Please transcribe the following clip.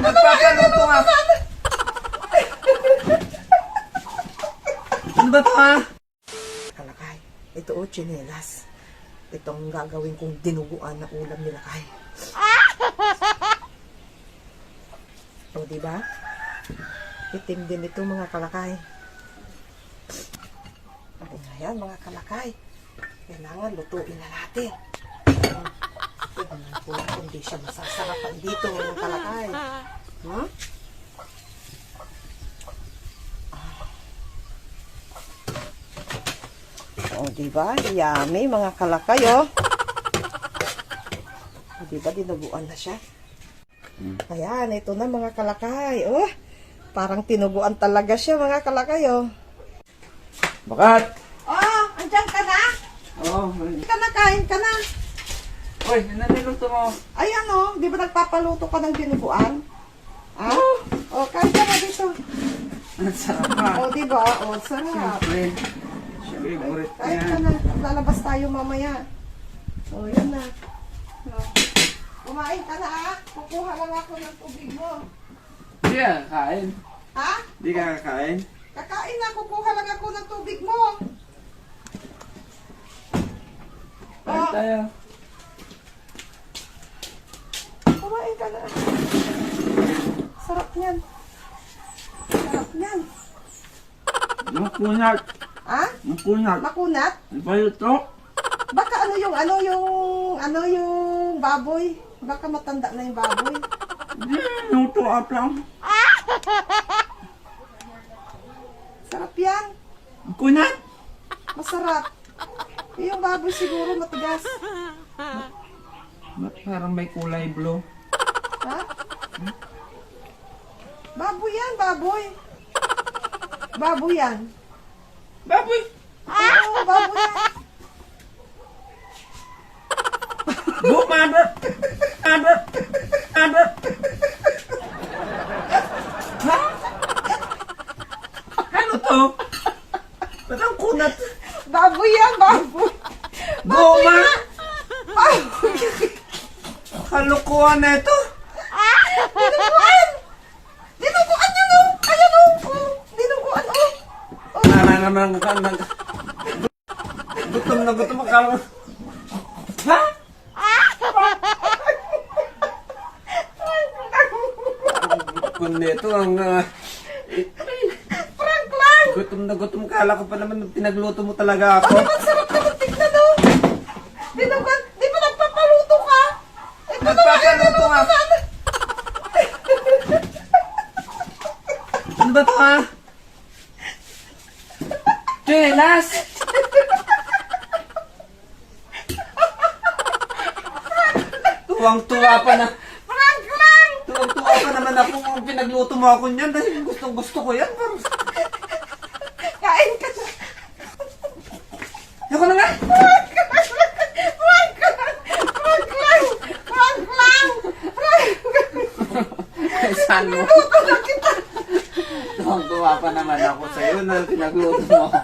Magpapaluto nga. Ano ba ito ha? Kalakay, ito o tsinelas. Itong gagawin kong dinuguan na ulam nila kay. O diba? Itim din ito mga kalakay. Ayan mga kalakay. Kailangan lutuin na natin. Tignan ko lang kung di siya masasarapan dito mga kalakay. Huh? O, diba? Yummy, mga kalakay, oh. O, diba? Dinuguan na siya. Ayan, ito na, mga kalakay. Oh, parang tinuguan talaga siya, mga kalakay, oh. Bakat! Oh, andyan ka na? Oo. Ka na, kain ka na. Uy, naniluto mo. Ayan, oh. Di ba nagpapaluto ka ng dinuguan? Ah? Oh, kain ka na dito. Ang sarap ha. Oh, diba? Oh, sarap. Siyempre. Favorite ko Kain ka yan. na. Lalabas tayo mamaya. Oh, yan na. Oh. Kumain ka na, ah. Kukuha lang ako ng tubig mo. Hindi ka kakain. Ha? Hindi ka kakain. Kakain na, kukuha lang ako ng tubig mo. Kain tayo. Kumain ka na. Sarap niyan. Sarap niyan. Makunat. Ha? Makunat. Makunat? Ano ba ito? Baka yung baboy. Baka matanda na yung baboy. Hindi, luto up lang. Sarap yan. Makunat. Masarap. Yung baboy siguro matigas. Ba't parang may kulay blue? Ha? Baboy yan, baboy. Baboy yan. Baboy! Oo, baboy yan. Mother! Mother! Mother! Ha? Ano to? Ba't ang kunat? Baboy yan, baboy. Goma! Baboy. Kalukuhan na ito. Dinuguan! Dinuguan yan, oh! Ayan, oh! Oh, dinuguan, oh! Oh. Naman gutom na gutom akala mo. Ha? Ang nito ang Prank lang! gutom na gutom kala ko pa naman pinagluto mo talaga ako. Ang sarap naman tignan, oh! Dinuguan! Di ba nagpapaluto ka? Ito na nga, Nagpapaluto nga. Ano ba ito ha? Chelas! Tuwang-tuwa pa na. Prank lang! Tuwang-tuwa pa naman ako kung pinagluto mo ako niyan dahil gustong-gusto ko yan. Kain ka na! Ako na nga! Prank lang! Prank lang! Prank lang! Saan mo? Luto na kita! Tuwang-tuwa pa naman ako sa'yo na pinagluto mo ako.